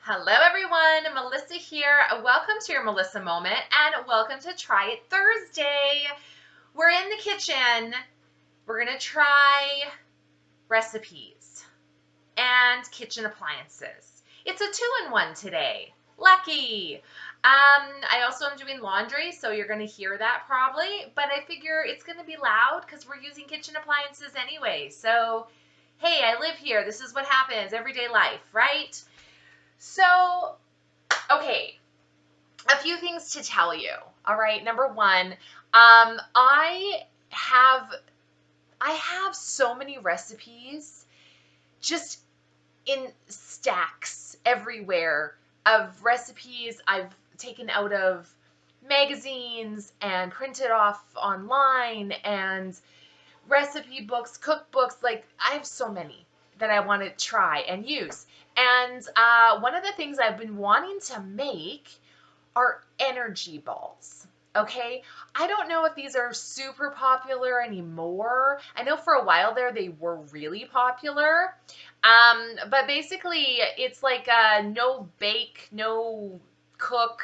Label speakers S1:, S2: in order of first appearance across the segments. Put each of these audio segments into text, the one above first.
S1: Hello everyone, Melissa here. Welcome to your Melissa Moment and welcome to Try It Thursday. We're in the kitchen. We're gonna try recipes and kitchen appliances. It's a 2-in-1 today. Lucky. I also am doing laundry, so you're gonna hear that probably, but I figure it's gonna be loud because we're using kitchen appliances anyway. So, hey, I live here. This is what happens, everyday life, right? So, okay, a few things to tell you. All right, number one, I have so many recipes just in stacks everywhere of recipes I've taken out of magazines and printed off online and recipe books, cookbooks. Like, I have so many that I want to try and use. And one of the things I've been wanting to make are energy balls. Okay, I don't know if these are super popular anymore. I know for a while there they were really popular. But basically it's like a no bake, no cook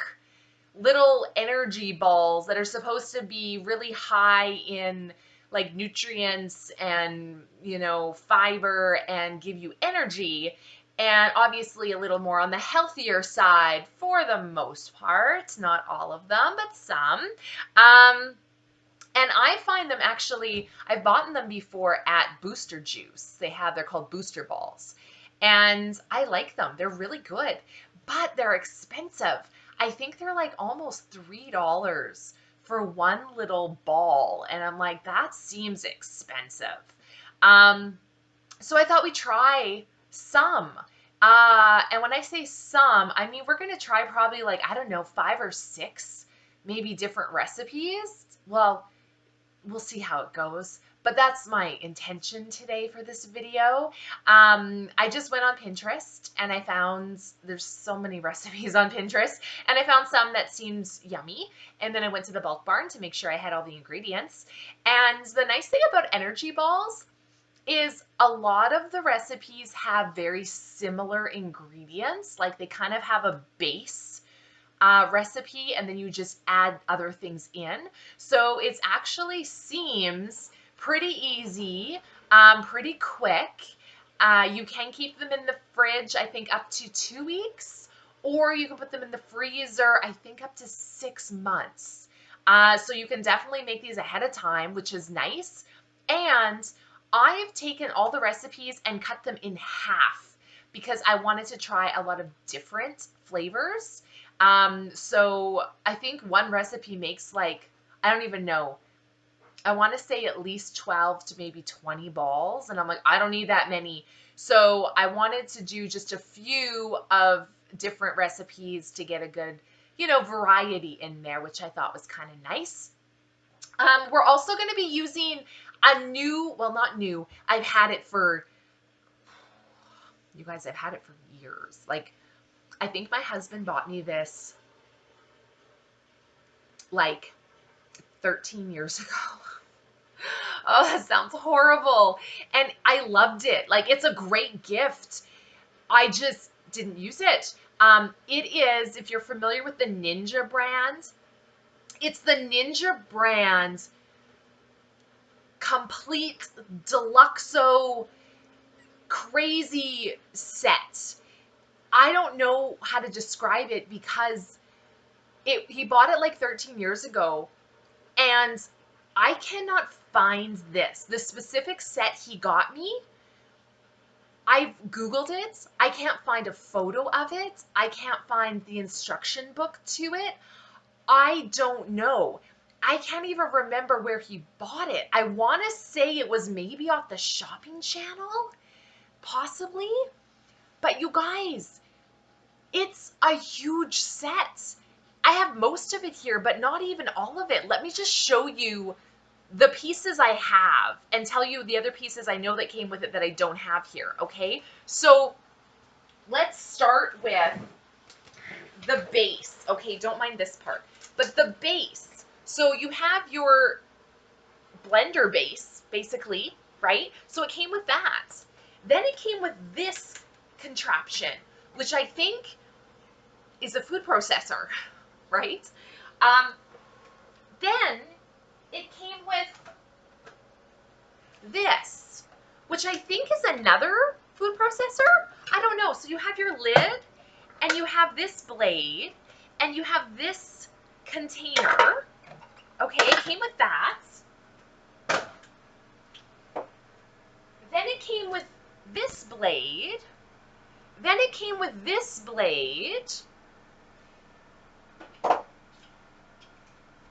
S1: little energy balls that are supposed to be really high in like nutrients and, fiber and give you energy, and obviously a little more on the healthier side for the most part, not all of them, but some. And I find them actually, I've bought them before at Booster Juice. They're called booster balls. And I like them. They're really good, but they're expensive. I think they're like almost $3 for one little ball. And I'm like, that seems expensive. So I thought we'd try some. And when I say some, I mean, we're going to try probably like, I don't know, 5 or 6, maybe different recipes. Well, we'll see how it goes. But that's my intention today for this video. I just went on Pinterest and I found there's so many recipes on Pinterest, and I found some that seemed yummy. And then I went to the bulk barn to make sure I had all the ingredients. And the nice thing about energy balls is a lot of the recipes have very similar ingredients. Like, they kind of have a base recipe and then you just add other things in. So it actually seems pretty easy, pretty quick. You can keep them in the fridge, I think up to 2 weeks, or you can put them in the freezer, I think up to 6 months. So you can definitely make these ahead of time, which is nice. And I've taken all the recipes and cut them in half because I wanted to try a lot of different flavors. So I think one recipe makes like, I don't even know, I want to say at least 12 to maybe 20 balls. And I'm like, I don't need that many. So I wanted to do just a few of different recipes to get a good, variety in there, which I thought was kind of nice. We're also going to be using a new, well, not new, I've had it for, you guys, I've had it for years. Like, I think my husband bought me this like 13 years ago. Oh, that sounds horrible. And I loved it. Like, it's a great gift. I just didn't use it. It is, if you're familiar with the Ninja brand, it's the Ninja brand complete deluxo crazy set. I don't know how to describe it because he bought it like 13 years ago, and I cannot find the specific set he got me. I've Googled it. I can't find a photo of it. I can't find the instruction book to it. I don't know. I can't even remember where he bought it. I want to say it was maybe off the shopping channel, possibly. But you guys, it's a huge set. I have most of it here, but not even all of it. Let me just show you the pieces I have and tell you the other pieces I know that came with it that I don't have here, okay? So let's start with the base. Okay, don't mind this part, but the base. So you have your blender base, basically, right? So it came with that. Then it came with this contraption, which I think is a food processor, right? Then it came with this, which I think is another food processor. I don't know. So you have your lid, and you have this blade, and you have this container. Okay, it came with that. Then it came with this blade. Then it came with this blade.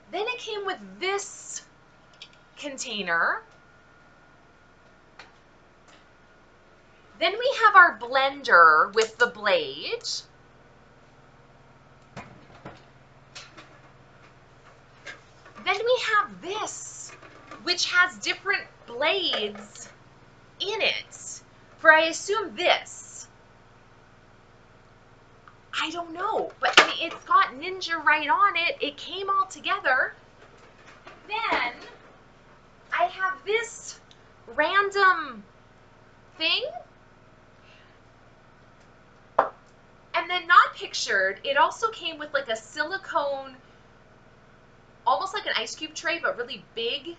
S1: Then it came with this container. Then we have our blender with the blade. Then we have this, which has different blades in it. For I assume this. I don't know, but I mean, it's got Ninja right on it. It came all together. Then I have this random thing. And then not pictured, it also came with like a silicone, almost like an ice cube tray, but really big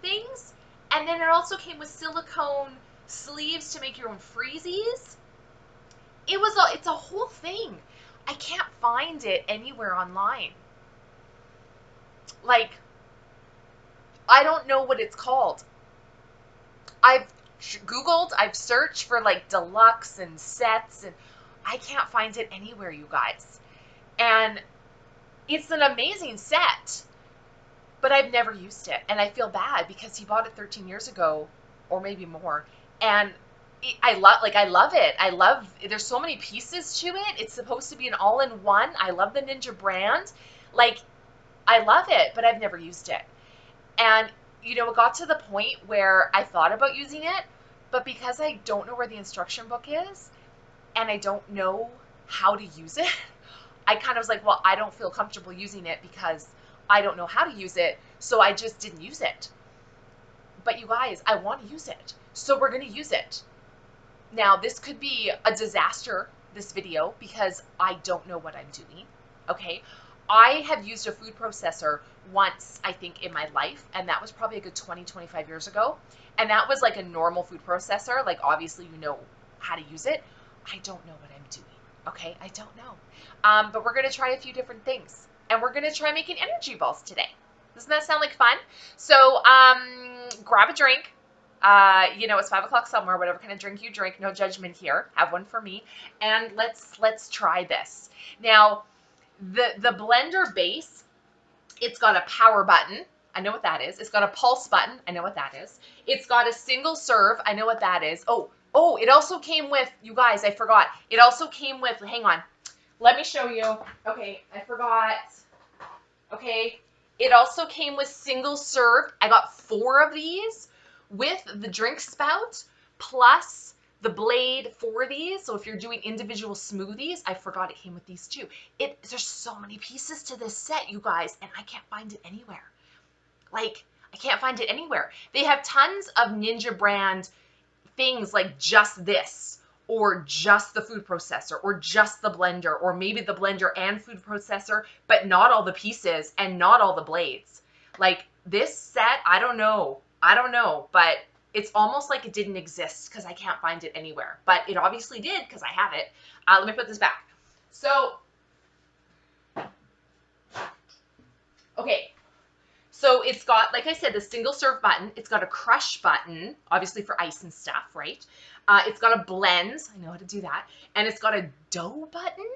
S1: things. And then it also came with silicone sleeves to make your own freezies. It's a whole thing. I can't find it anywhere online. Like, I don't know what it's called. I've Googled, I've searched for like deluxe and sets, and I can't find it anywhere, you guys. And it's an amazing set, but I've never used it. And I feel bad because he bought it 13 years ago, or maybe more. And I love it. There's so many pieces to it. It's supposed to be an all-in-one. I love the Ninja brand. Like, I love it, but I've never used it. And, you know, it got to the point where I thought about using it, but because I don't know where the instruction book is, and I don't know how to use it, I kind of was like, well, I don't feel comfortable using it because I don't know how to use it, so I just didn't use it. But you guys, I want to use it, so we're going to use it. Now, this could be a disaster, this video, because I don't know what I'm doing, okay? I have used a food processor once, I think, in my life, and that was probably a good 20, 25 years ago. And that was like a normal food processor. Like, obviously, you know how to use it. I don't know what I'm doing, okay? I don't know. But we're going to try a few different things. And we're going to try making energy balls today. Doesn't that sound like fun? So grab a drink. You know, it's 5 o'clock somewhere, whatever kind of drink you drink, no judgment here. Have one for me. And let's try this. Now, the blender base, it's got a power button. I know what that is. It's got a pulse button. I know what that is. It's got a single serve. I know what that is. Oh, it also came with, you guys, I forgot. It also came with, hang on. Let me show you. Okay, I forgot. Okay, it also came with single serve. I got 4 of these with the drink spout plus the blade for these. So if you're doing individual smoothies, I forgot it came with these too. There's so many pieces to this set, you guys, and I can't find it anywhere. Like, I can't find it anywhere. They have tons of Ninja brand things like just this, or just the food processor, or just the blender, or maybe the blender and food processor, but not all the pieces and not all the blades. Like, this set, I don't know, but it's almost like it didn't exist because I can't find it anywhere. But it obviously did because I have it. Let me put this back. So, okay. So it's got, like I said, the single serve button. It's got a crush button, obviously for ice and stuff, right? It's got a blend. I know how to do that. And it's got a dough button.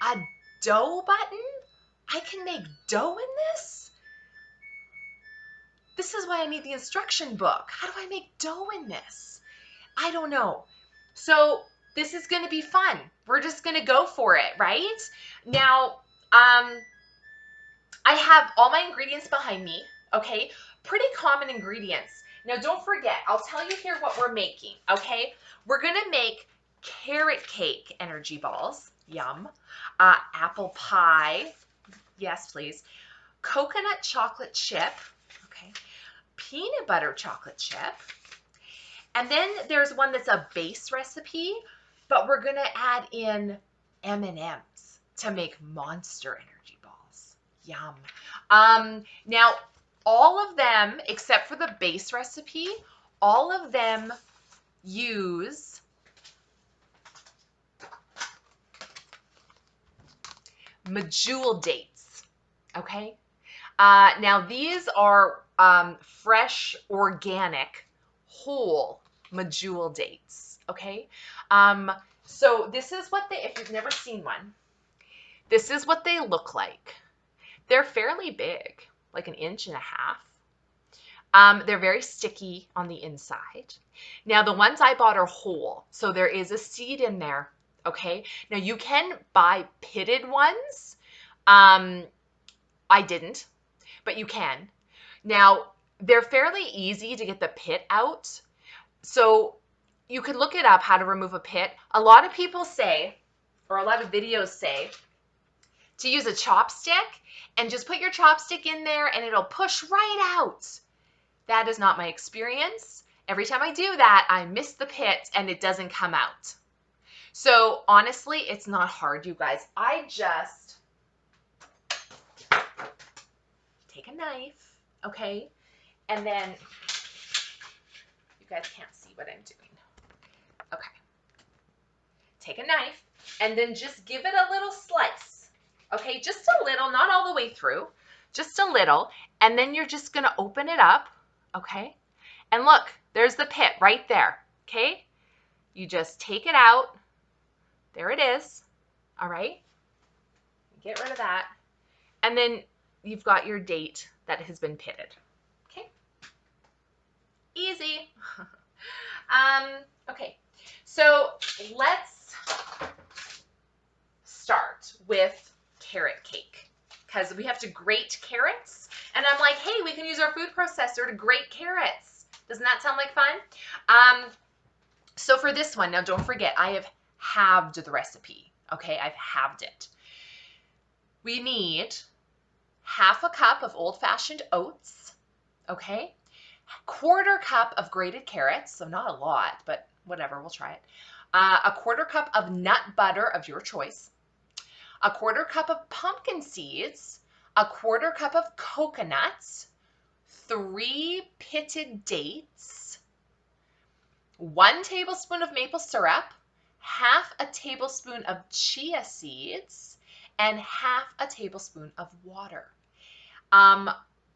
S1: A dough button? I can make dough in this? This is why I need the instruction book. How do I make dough in this? I don't know. So this is going to be fun. We're just going to go for it, right? Now, I have all my ingredients behind me, okay? Pretty common ingredients. Now, don't forget, I'll tell you here what we're making, okay? We're going to make carrot cake energy balls. Yum. Apple pie. Yes, please. Coconut chocolate chip. Okay. Peanut butter chocolate chip. And then there's one that's a base recipe, but we're going to add in M&Ms to make Monster Energy balls. Yum. Now, all of them, except for the base recipe, all of them use medjool dates, okay? Now, these are fresh, organic, whole medjool dates, okay? So this is what they, if you've never seen one, this is what they look like. They're fairly big, like 1.5 inches. They're very sticky on the inside. Now, the ones I bought are whole, so there is a seed in there, okay? Now, you can buy pitted ones. I didn't, but you can. Now, they're fairly easy to get the pit out, so you could look it up how to remove a pit. A lot of people say, or a lot of videos say, to use a chopstick and just put your chopstick in there and it'll push right out. That is not my experience. Every time I do that, I miss the pit and it doesn't come out. So honestly, it's not hard, you guys. I just take a knife, okay? And then, you guys can't see what I'm doing. Okay. Take a knife and then just give it a little slice. Okay, just a little, not all the way through, just a little. And then you're just gonna open it up, okay? And look, there's the pit right there, okay? You just take it out. There it is, all right? Get rid of that. And then you've got your date that has been pitted, okay? Easy. Okay, so let's start with carrot cake because we have to grate carrots. And I'm like, hey, we can use our food processor to grate carrots. Doesn't that sound like fun? So for this one, now don't forget, I have halved the recipe, okay? I've halved it. We need 1/2 cup of old-fashioned oats, okay? 1/4 cup of grated carrots, so not a lot, but whatever, we'll try it. 1/4 cup of nut butter of your choice. 1/4 cup of pumpkin seeds. 1/4 cup of coconuts. 3 pitted dates. 1 tablespoon of maple syrup. 1/2 tablespoon of chia seeds. And 1/2 tablespoon of water.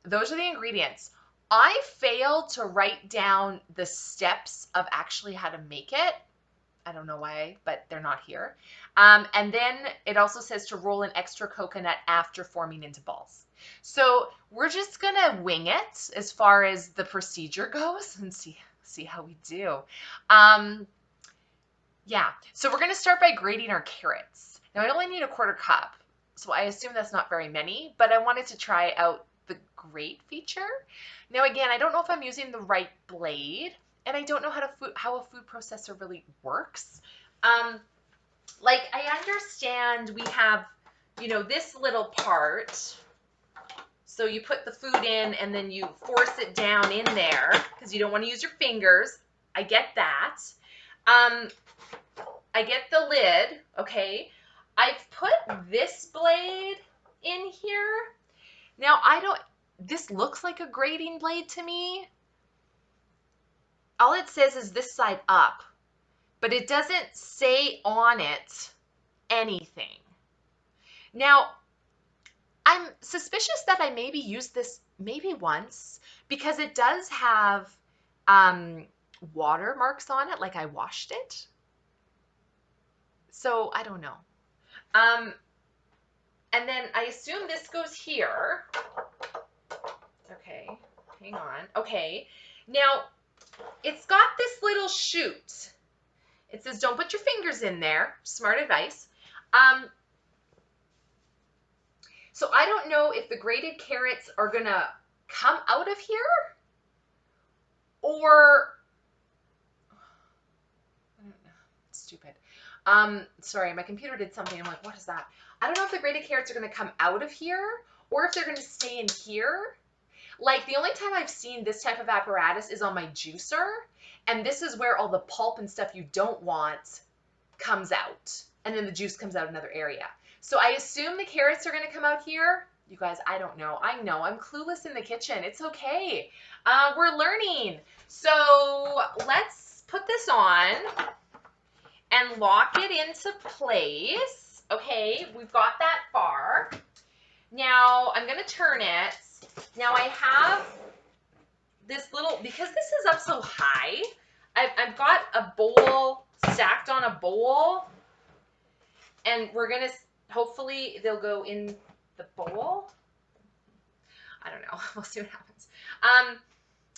S1: Those are the ingredients. I failed to write down the steps of actually how to make it. I don't know why, but they're not here. And then it also says to roll an extra coconut after forming into balls. So we're just gonna wing it as far as the procedure goes and see how we do. Yeah, so we're gonna start by grating our carrots. Now I only need 1/4 cup, so I assume that's not very many, but I wanted to try out the grate feature. Now again, I don't know if I'm using the right blade, and I don't know how a food processor really works. Like I understand we have, you know, this little part. So you put the food in and then you force it down in there because you don't want to use your fingers. I get that. I get the lid, okay? I've put this blade in here. Now this looks like a grating blade to me. All it says is this side up, but it doesn't say on it anything. Now, I'm suspicious that I maybe used this maybe once because it does have water marks on it, like I washed it. So I don't know. And then I assume this goes here. Okay, hang on. Okay, now it's got this little chute. It says don't put your fingers in there. Smart advice. So I don't know if the grated carrots are gonna come out of here or, stupid. Sorry, my computer did something. I'm like, what is that? I don't know if the grated carrots are gonna come out of here or if they're gonna stay in here. Like the only time I've seen this type of apparatus is on my juicer, and this is where all the pulp and stuff you don't want comes out. and then the juice comes out another area. So I assume the carrots are going to come out here. You guys, I don't know. I know. I'm clueless in the kitchen. It's okay. We're learning. So let's put this on and lock it into place. Okay, we've got that far. Now I'm going to turn it. Now I have this little, because this is up so high, I've got a bowl stacked on a bowl, and we're going to, hopefully they'll go in the bowl. I don't know. We'll see what happens.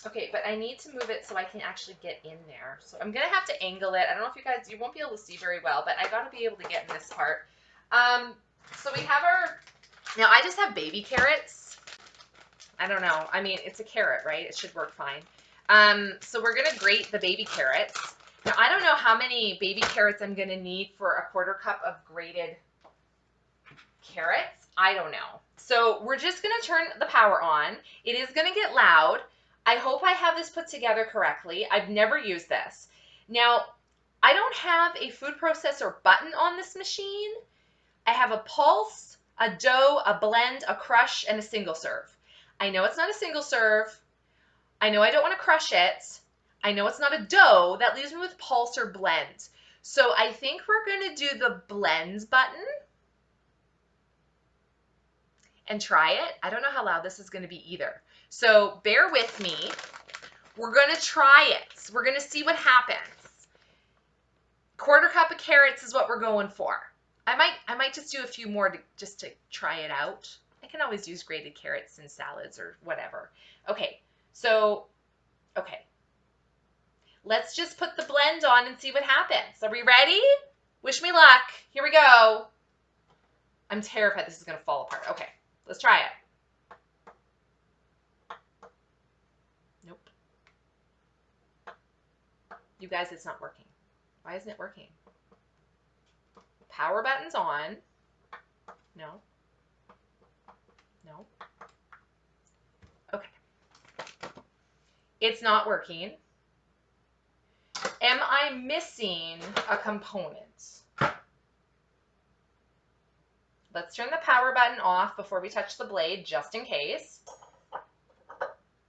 S1: Okay, but I need to move it so I can actually get in there. So I'm going to have to angle it. I don't know if you guys, you won't be able to see very well, but I got to be able to get in this part. So we have our, now I just have baby carrots. I don't know. I mean, it's a carrot, right? It should work fine. So we're going to grate the baby carrots. Now, I don't know how many baby carrots I'm going to need for a 1/4 cup of grated carrots. I don't know. So we're just going to turn the power on. It is going to get loud. I hope I have this put together correctly. I've never used this. Now, I don't have a food processor button on this machine. I have a pulse, a dough, a blend, a crush, and a single serve. I know it's not a single serve. I know I don't want to crush it. I know it's not a dough. That leaves me with pulse or blend. So I think we're going to do the blend button and try it. I don't know how loud this is going to be either. So bear with me. We're going to try it. We're going to see what happens. 1/4 cup of carrots is what we're going for. I might just do a few more just to try it out. I can always use grated carrots in salads or whatever. Okay, so, okay. Let's just put the blend on and see what happens. Are we ready? Wish me luck. Here we go. I'm terrified this is going to fall apart. Okay, let's try it. Nope. You guys, it's not working. Why isn't it working? Power button's on. No. No. Okay. It's not working. Am I missing a component? Let's turn the power button off before we touch the blade, just in case.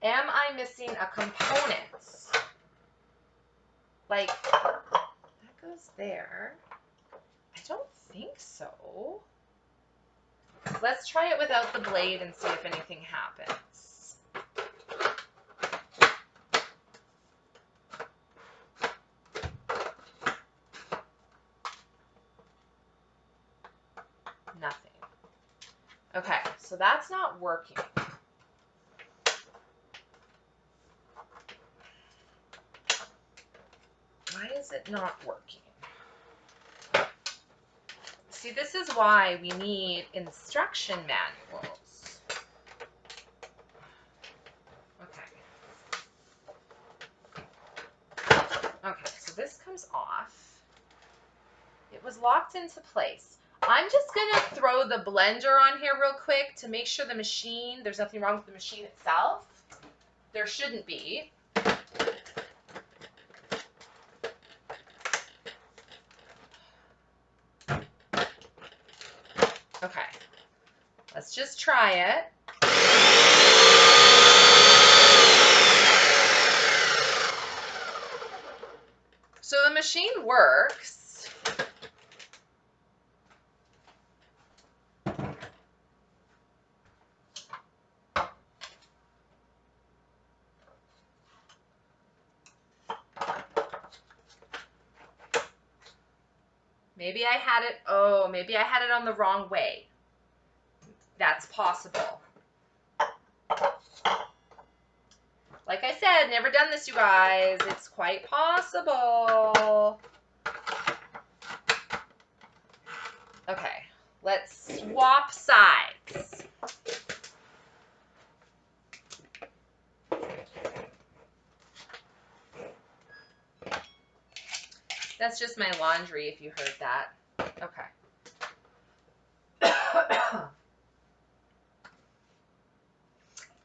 S1: Am I missing a component? Like, that goes there. I don't think so. Let's try it without the blade and see if anything happens. Nothing. Okay, so that's not working. Why is it not working? See, this is why we need instruction manuals. Okay, so this comes off. It was locked into place. I'm just going to throw the blender on here real quick to make sure the machine, there's nothing wrong with the machine itself. There shouldn't be. Okay, let's just try it. So the machine works. Maybe I had it, oh, maybe I had it on the wrong way. That's possible. Like I said, never done this, you guys. It's quite possible. Okay, let's swap sides. That's just my laundry, if you heard that. Okay.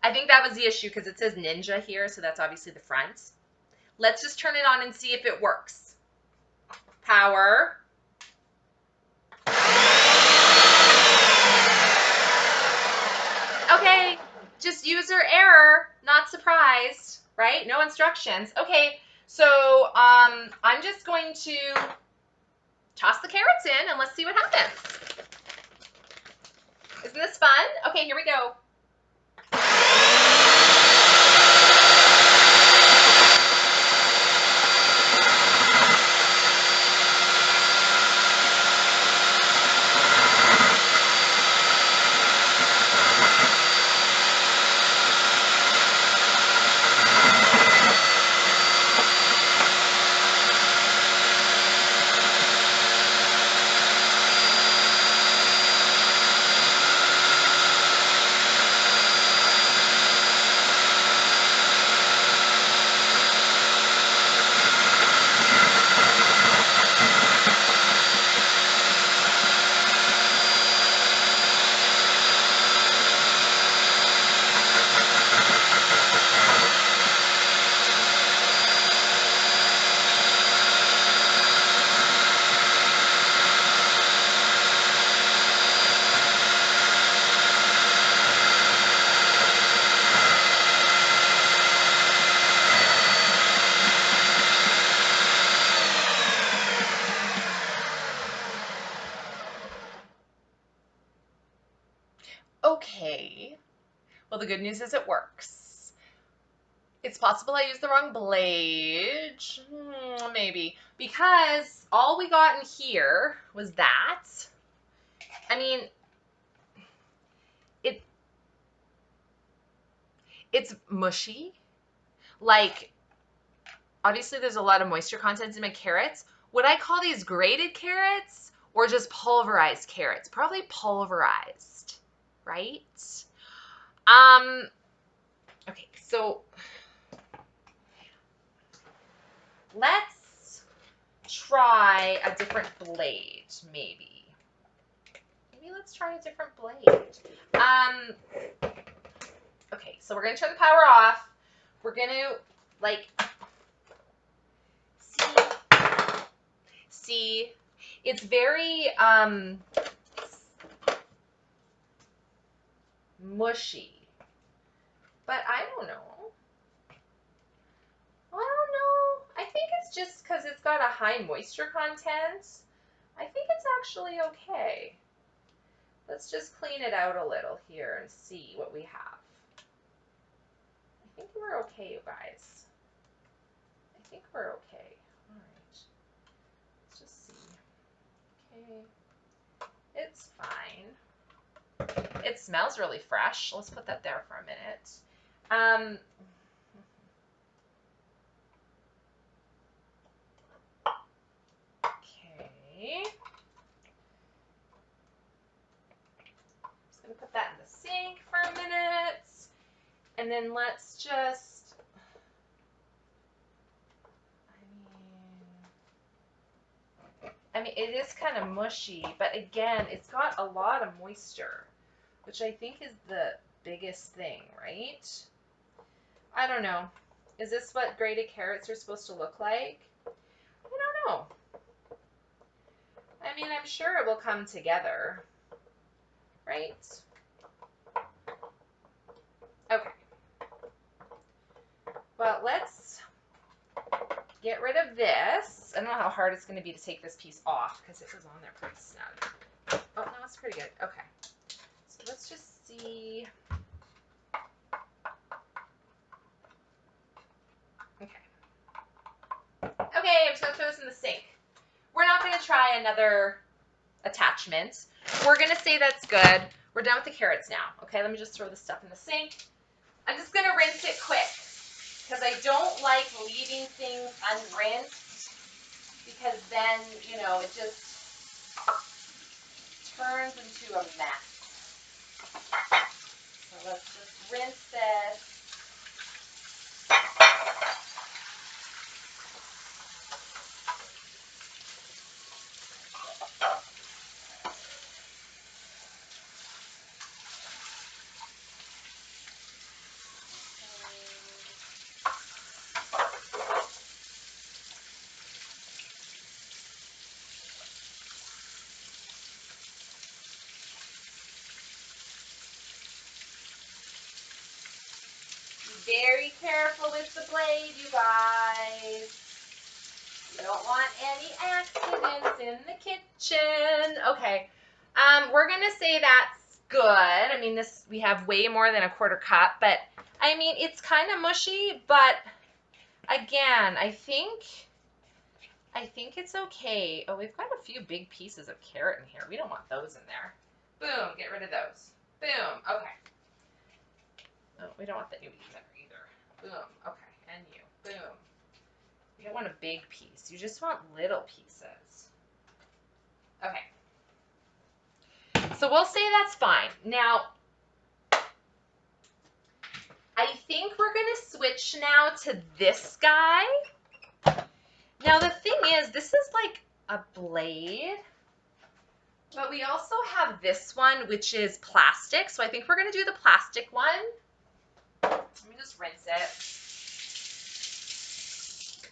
S1: I think that was the issue because it says Ninja here, so that's obviously the front. Let's just turn it on and see if it works. Power. User error, not surprised, right? No instructions. Okay, so I'm just going to toss the carrots in and let's see what happens. Isn't this fun? Okay, here we go. Okay, well, the good news is it works. It's possible I used the wrong blade, maybe, because all we got in here was that. I mean, it's mushy. Like, obviously there's a lot of moisture content in my carrots. Would I call these grated carrots or just pulverized carrots? Probably pulverized, right? Okay, so let's try a different blade, maybe. Maybe let's try a different blade. Okay, so we're gonna turn the power off. We're gonna, like, see, it's very, mushy. But I don't know. I don't know. I think it's just because it's got a high moisture content. I think it's actually okay. Let's just clean it out a little here and see what we have. I think we're okay, you guys. I think we're okay. All right. Let's just see. Okay. It's fine. It smells really fresh. Let's put that there for a minute. Okay. Just gonna put that in the sink for a minute. And then let's just, I mean, it is kind of mushy, but again, it's got a lot of moisture, which I think is the biggest thing, right? I don't know. Is this what grated carrots are supposed to look like? I don't know. I mean, I'm sure it will come together, right? Okay. Well, let's get rid of this. I don't know how hard it's going to be to take this piece off because it was on there pretty snug. Oh, no, it's pretty good. Okay. So let's just see. Okay. Okay, I'm just going to throw this in the sink. We're not going to try another attachment. We're going to say that's good. We're done with the carrots now. Okay, let me just throw this stuff in the sink. I'm just going to rinse it quick because I don't like leaving things unrinsed because then, you know, it just turns into a mess. So let's just rinse this. very careful with the blade, you guys. You don't want any accidents in the kitchen. Okay, we're gonna say that's good. I mean, we have way more than a quarter cup, but I mean, it's kind of mushy, but again, I think it's okay. Oh, we've got a few big pieces of carrot in here. We don't want those in there. Boom, get rid of those. Boom, okay. Oh, we don't want the newbies in there either. Boom, okay, and you, boom. You don't want a big piece. You just want little pieces. Okay. So we'll say that's fine. Now, I think we're going to switch now to this guy. Now, the thing is, this is like a blade, but we also have this one, which is plastic. So I think we're going to do the plastic one. Let me just rinse it.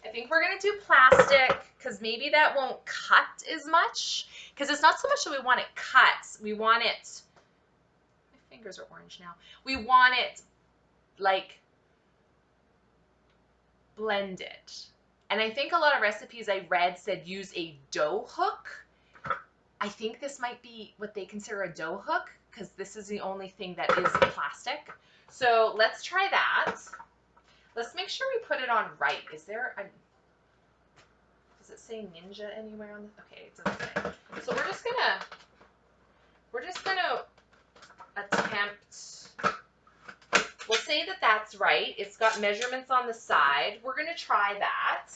S1: I think we're going to do plastic because maybe that won't cut as much. Because it's not so much that we want it cut. We want it, my fingers are orange now. We want it like blended. And I think a lot of recipes I read said use a dough hook. I think this might be what they consider a dough hook because this is the only thing that is plastic. So let's try that. Let's make sure we put it on right. Is there a, does it say ninja anywhere on this? Okay, it doesn't say. So we're just gonna attempt, we'll say that that's right. It's got measurements on the side. We're gonna try that.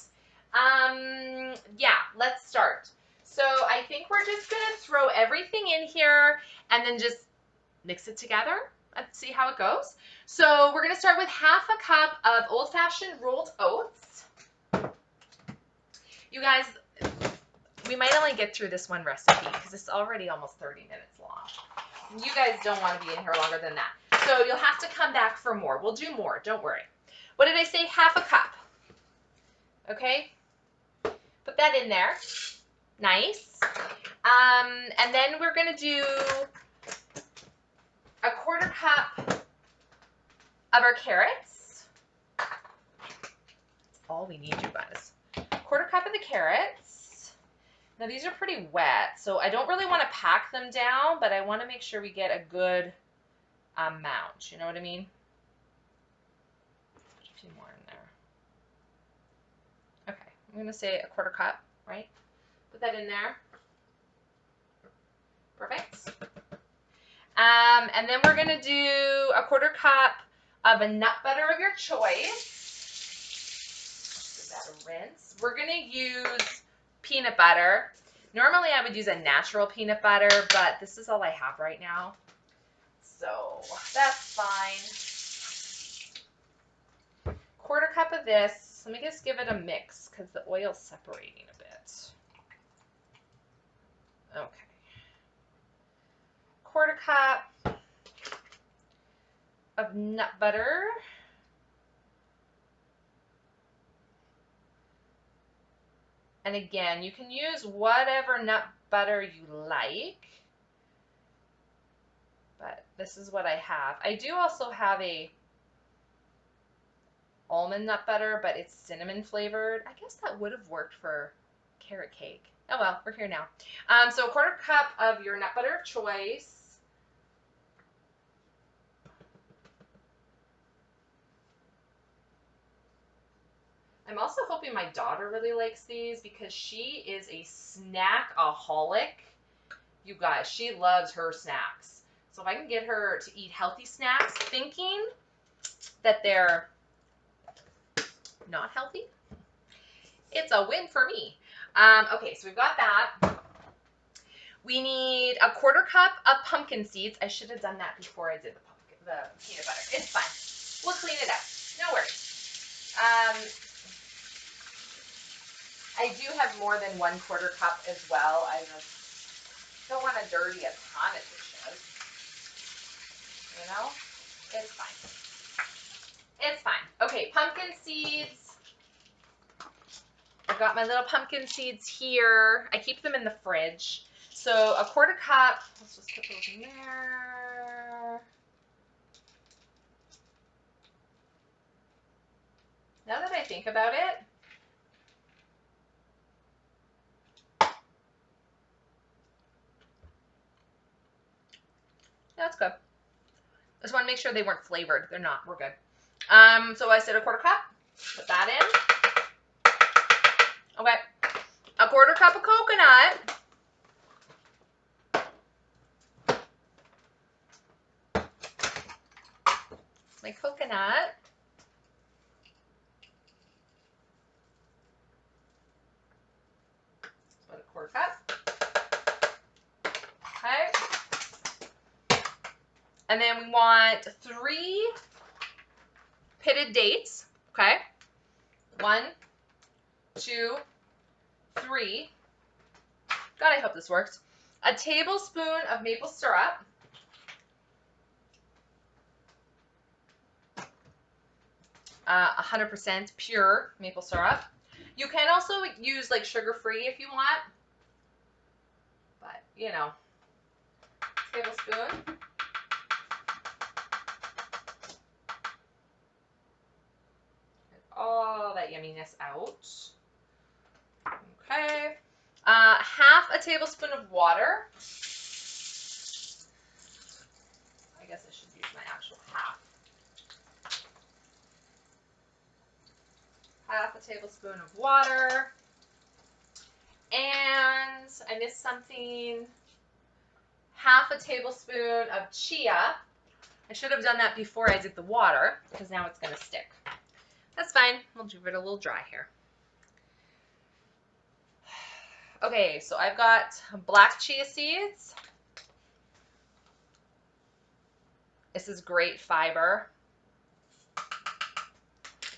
S1: Yeah, let's start. So I think we're just gonna throw everything in here and then just mix it together. Let's see how it goes. So we're gonna start with half a cup of old-fashioned rolled oats. You guys, we might only get through this one recipe because it's already almost 30 minutes long. You guys don't want to be in here longer than that. So you'll have to come back for more. We'll do more, don't worry. What did I say? Half a cup. Okay? Put that in there. Nice. And then we're going to do a quarter cup of our carrots. That's all we need, you guys. Quarter cup of the carrots. Now these are pretty wet, so I don't really want to pack them down, but I want to make sure we get a good amount. You know what I mean? Put a few more in there. Okay, I'm going to say a quarter cup, right? Put that in there. Perfect. And then we're going to do a quarter cup of a nut butter of your choice. Give that a rinse. We're going to use peanut butter. Normally I would use a natural peanut butter, but this is all I have right now. So that's fine. Quarter cup of this. Let me just give it a mix because the oil's separating a bit. Okay. Quarter cup of nut butter. And again, you can use whatever nut butter you like, but this is what I have. I do also have a almond nut butter, but it's cinnamon flavored. I guess that would have worked for carrot cake. Oh well, we're here now. So a quarter cup of your nut butter of choice. I'm also hoping my daughter really likes these because she is a snackaholic. You guys, she loves her snacks. So if I can get her to eat healthy snacks, thinking that they're not healthy, it's a win for me. Okay, so we've got that. We need a quarter cup of pumpkin seeds. I should have done that before I did the peanut butter. It's fine. We'll clean it up. No worries. I do have more than 1/4 cup as well. I just don't want to dirty a ton of dishes. You know? It's fine. It's fine. Okay, pumpkin seeds. I've got my little pumpkin seeds here. I keep them in the fridge. So a quarter cup. Let's just put those in there. Now that I think about it, that's good. I just want to make sure they weren't flavored. They're not. We're good. So I said a 1/4 cup. Put that in. Okay. A 1/4 cup of coconut. My coconut. About a 1/4 cup. Okay. And then we want 3 pitted dates. Okay. 1, 2, 3. God, I hope this works. A tablespoon of maple syrup. Uh, 100% pure maple syrup. You can also use like sugar-free if you want. But, you know, tablespoon. Get all that yumminess out. Okay. 1/2 a tablespoon of water. I guess I should use my actual 1/2. 1/2 a tablespoon of water. And I missed something. 1/2 a tablespoon of chia. I should have done that before I did the water because now it's going to stick. That's fine. We'll give it a little dry here. Okay, so I've got black chia seeds. This is great fiber.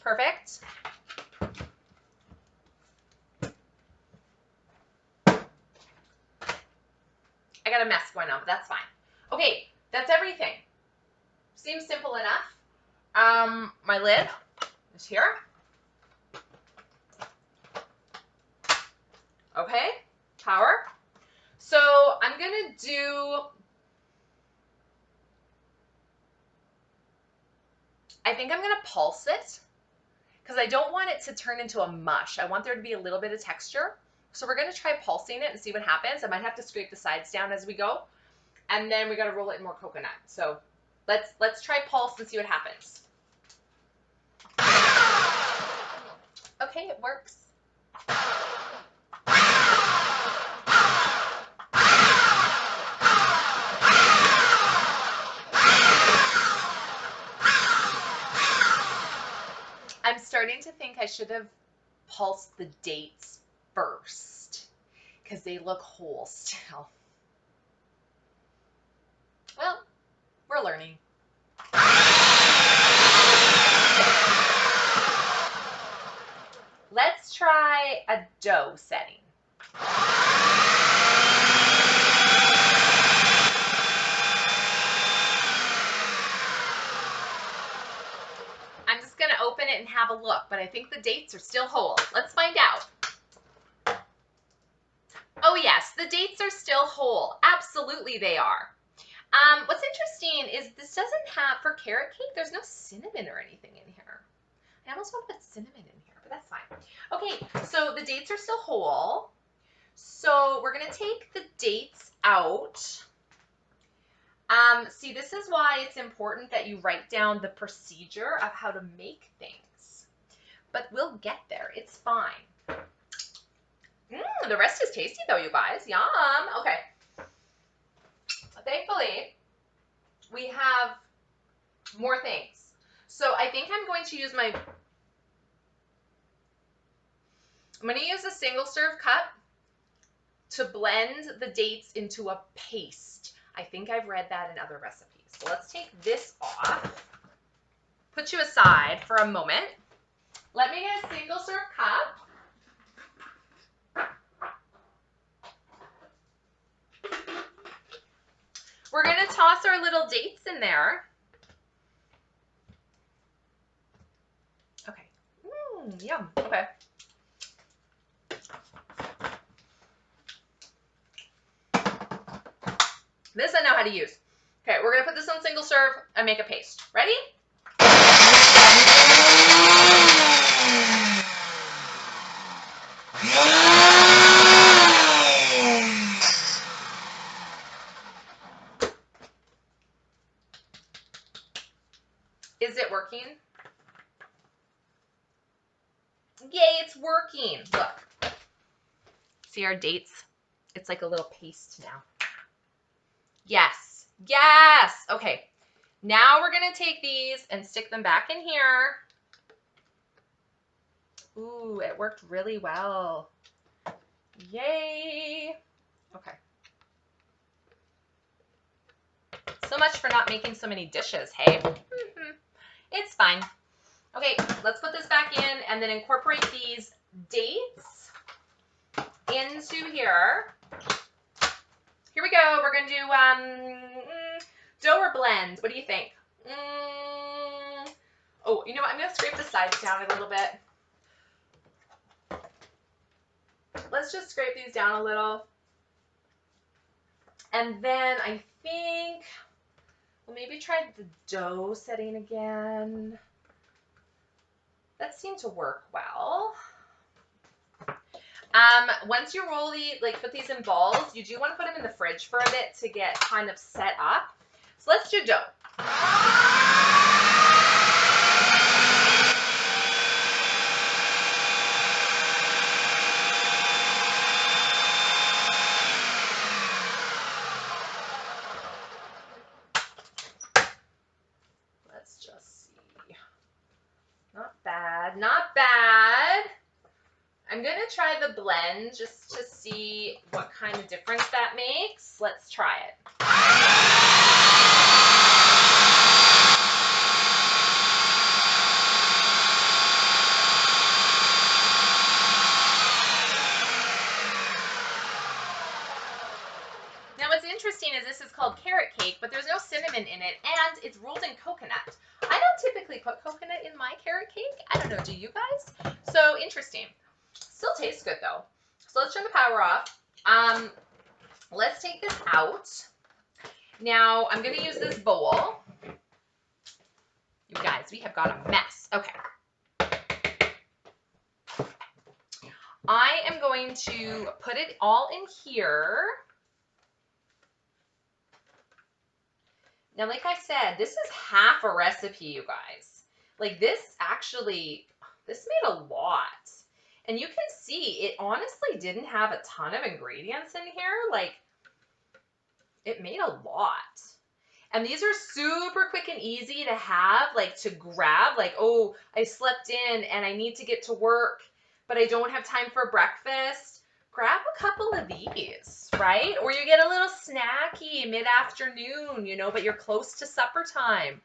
S1: Perfect. I got a mess going on, but that's fine. Okay, that's everything. Seems simple enough. My lid is here. Okay, power. So I'm gonna do, I think I'm gonna pulse it because I don't want it to turn into a mush. I want there to be a little bit of texture. So we're gonna try pulsing it and see what happens. I might have to scrape the sides down as we go. And then we gotta roll it in more coconut. So let's try pulse and see what happens. Okay, it works. I'm starting to think I should have pulsed the dates first because they look whole still. Well, we're learning. Let's try a dough setting. I'm just going to open it and have a look, but I think the dates are still whole. Let's find out. Oh yes, the dates are still whole. Absolutely they are. What's interesting is this doesn't have, for carrot cake, there's no cinnamon or anything in here. I almost want to put cinnamon in here, but that's fine. Okay, so the dates are still whole. So we're going to take the dates out. See, this is why it's important that you write down the procedure of how to make things. But we'll get there. It's fine. The rest is tasty though, you guys. Yum. Okay. Thankfully, we have more things. So I think I'm going to use a single serve cup to blend the dates into a paste. I think I've read that in other recipes. So let's take this off. Put you aside for a moment. Let me get a single serve cup. We're going to toss our little dates in there. Okay. Yum. Okay. This I know how to use. Okay, we're going to put this on single serve and make a paste. Ready? Is it working? Yay, it's working. Look. See our dates? It's like a little paste now. Yes. Yes. Okay. Now we're going to take these and stick them back in here. Ooh, it worked really well. Yay. Okay. So much for not making so many dishes, hey? It's fine. Okay, let's put this back in and then incorporate these dates into here. Here we go. We're going to do dough or blend. What do you think? Oh, you know what? I'm going to scrape the sides down a little bit. Let's just scrape these down a little. And then I think we'll maybe try the dough setting again. That seemed to work well. Once you roll these, like put these in balls, you do want to put them in the fridge for a bit to get kind of set up. So let's do dough. Let's just see. Not bad, not bad. I'm going to try the blend just to see what kind of difference that makes. Let's try it. Now what's interesting is this is called carrot cake, but there's no cinnamon in it, and it's rolled in coconut. I don't typically put coconut in my carrot cake. I don't know, do you guys? So interesting. Still tastes good though. So let's turn the power off. Let's take this out. Now I'm gonna use this bowl. You guys, we have got a mess. Okay. I am going to put it all in here. Now, like I said, this is half a recipe, you guys. Like this made a lot. And you can see it honestly didn't have a ton of ingredients in here. Like, it made a lot. And these are super quick and easy to have, like to grab. Like, oh, I slept in and I need to get to work, but I don't have time for breakfast. Grab a couple of these, right? Or you get a little snacky mid-afternoon, you know, but you're close to supper time.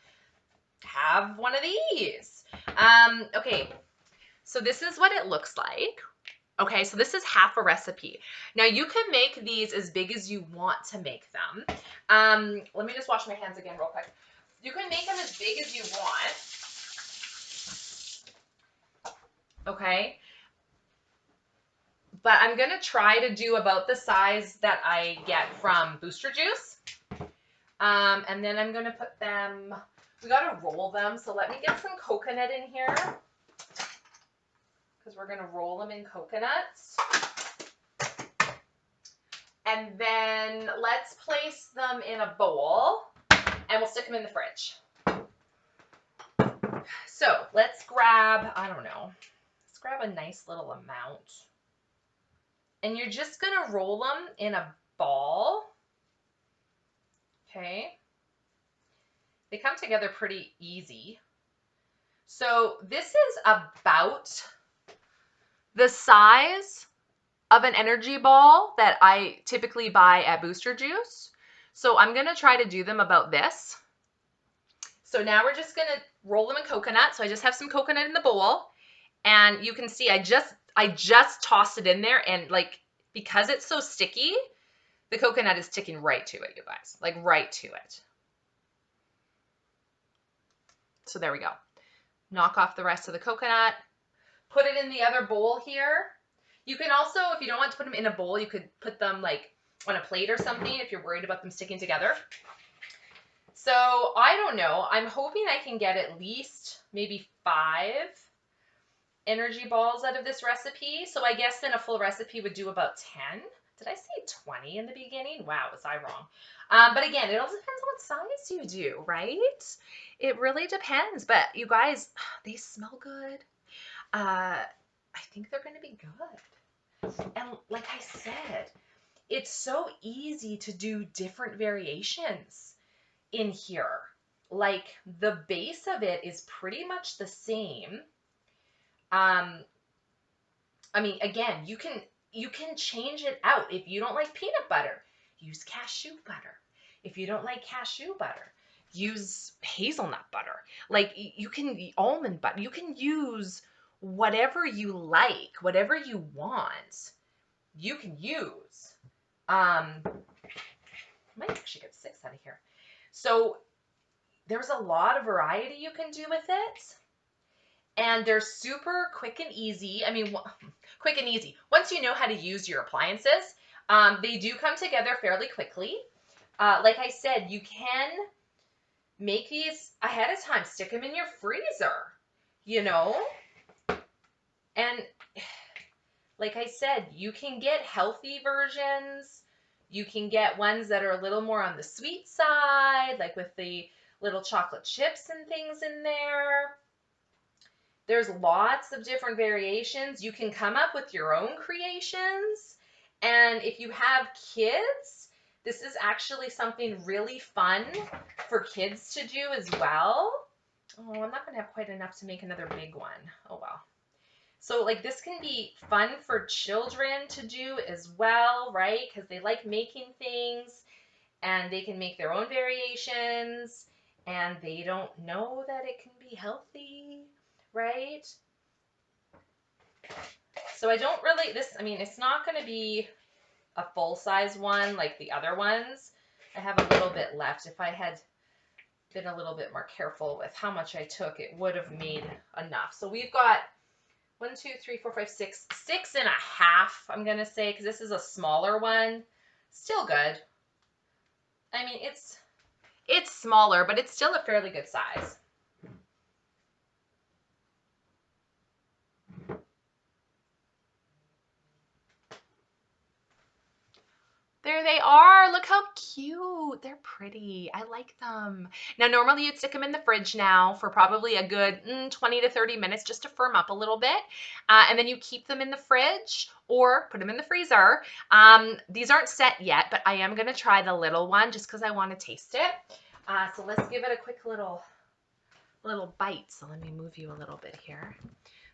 S1: Have one of these. Okay, so this is what it looks like. Okay, so this is half a recipe. Now you can make these as big as you want to make them. Let me just wash my hands again real quick. You can make them as big as you want. Okay. But I'm going to try to do about the size that I get from Booster Juice. And then I'm going to put them, we got to roll them. So let me get some coconut in here, because we're going to roll them in coconuts. And then let's place them in a bowl and we'll stick them in the fridge. So let's grab, I don't know, let's grab a nice little amount. And you're just going to roll them in a ball. Okay. They come together pretty easy. So this is about the size of an energy ball that I typically buy at Booster Juice. So I'm going to try to do them about this. So now we're just going to roll them in coconut. So I just have some coconut in the bowl. And you can see I just tossed it in there, and like, because it's so sticky, the coconut is sticking right to it, you guys, like right to it. So there we go. Knock off the rest of the coconut, put it in the other bowl here. You can also, if you don't want to put them in a bowl, you could put them like on a plate or something if you're worried about them sticking together. So I don't know. I'm hoping I can get at least maybe 5 energy balls out of this recipe. So I guess then a full recipe would do about 10. Did I say 20 in the beginning? Wow, was I wrong? But again, it all depends on what size you do, right? It really depends. But you guys, they smell good. I think they're going to be good. And like I said, it's so easy to do different variations in here. Like the base of it is pretty much the same. I mean, again, you can change it out. If you don't like peanut butter, use cashew butter. If you don't like cashew butter, use hazelnut butter. Like you can almond butter. You can use whatever you like, whatever you want. You can use. I might actually get 6 out of here. So there's a lot of variety you can do with it. And they're super quick and easy. I mean, quick and easy. Once you know how to use your appliances, they do come together fairly quickly. Like I said, you can make these ahead of time. Stick them in your freezer, you know? And like I said, you can get healthy versions. You can get ones that are a little more on the sweet side, like with the little chocolate chips and things in there. There's lots of different variations. You can come up with your own creations. And if you have kids, this is actually something really fun for kids to do as well. Oh, I'm not going to have quite enough to make another big one. Oh, well. So like this can be fun for children to do as well, right? Because they like making things and they can make their own variations and they don't know that it can be healthy, right? So I don't really, I mean, it's not going to be a full-size one like the other ones. I have a little bit left. If I had been a little bit more careful with how much I took, it would have made enough. So we've got 1, 2, 3, 4, 5, 6, 6.5, I'm going to say, because this is a smaller one. Still good. I mean, it's smaller, but it's still a fairly good size. There they are. Look how cute. They're pretty. I like them. Now, normally you'd stick them in the fridge now for probably a good 20 to 30 minutes just to firm up a little bit. And then you keep them in the fridge or put them in the freezer. These aren't set yet, but I am going to try the little one just because I want to taste it. So let's give it a quick little bite. So let me move you a little bit here.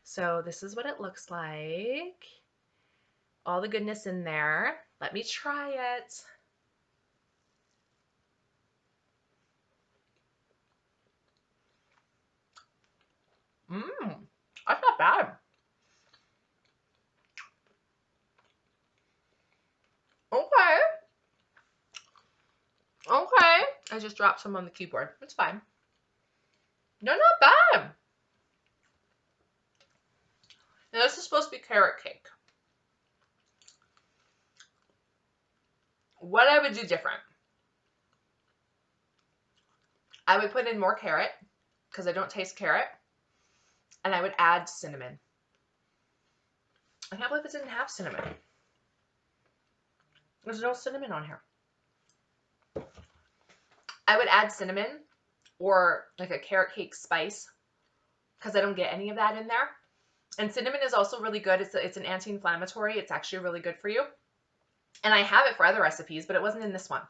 S1: So this is what it looks like. All the goodness in there. Let me try it. That's not bad. Okay. Okay. I just dropped some on the keyboard. It's fine. No, not bad. Now, this is supposed to be carrot cake. What I would do different, I would put in more carrot because I don't taste carrot, and I would add cinnamon. I can't believe it didn't have cinnamon. There's no cinnamon on here. I would add cinnamon or like a carrot cake spice because I don't get any of that in there. And cinnamon is also really good. It's an anti-inflammatory. It's actually really good for you. And I have it for other recipes, but it wasn't in this one.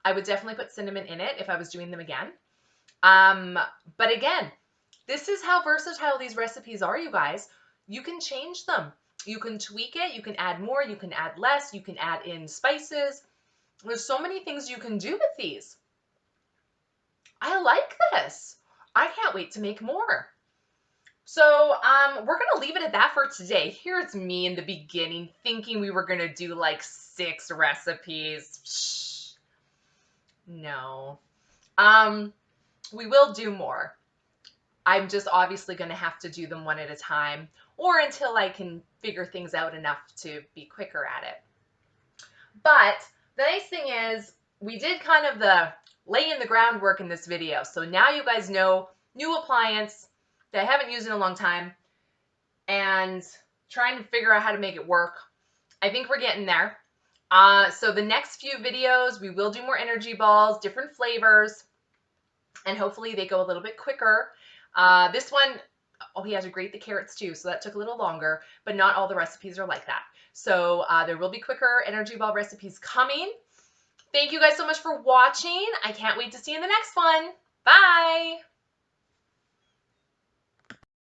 S1: I would definitely put cinnamon in it if I was doing them again. But again, this is how versatile these recipes are, you guys. You can change them. You can tweak it. You can add more. You can add less. You can add in spices. There's so many things you can do with these. I like this. I can't wait to make more. So we're going to leave it at that for today. Here's me in the beginning thinking we were going to do like 6 recipes. Shh. No. We will do more. I'm just obviously going to have to do them one at a time or until I can figure things out enough to be quicker at it. But the nice thing is we did kind of the laying the groundwork in this video. So now you guys know, new appliance that I haven't used in a long time. and trying to figure out how to make it work. I think we're getting there. So the next few videos, we will do more energy balls, different flavors, and hopefully they go a little bit quicker. This one, oh, he has to grate the carrots too, so that took a little longer, but not all the recipes are like that. So there will be quicker energy ball recipes coming. Thank you guys so much for watching. I can't wait to see you in the next one. Bye.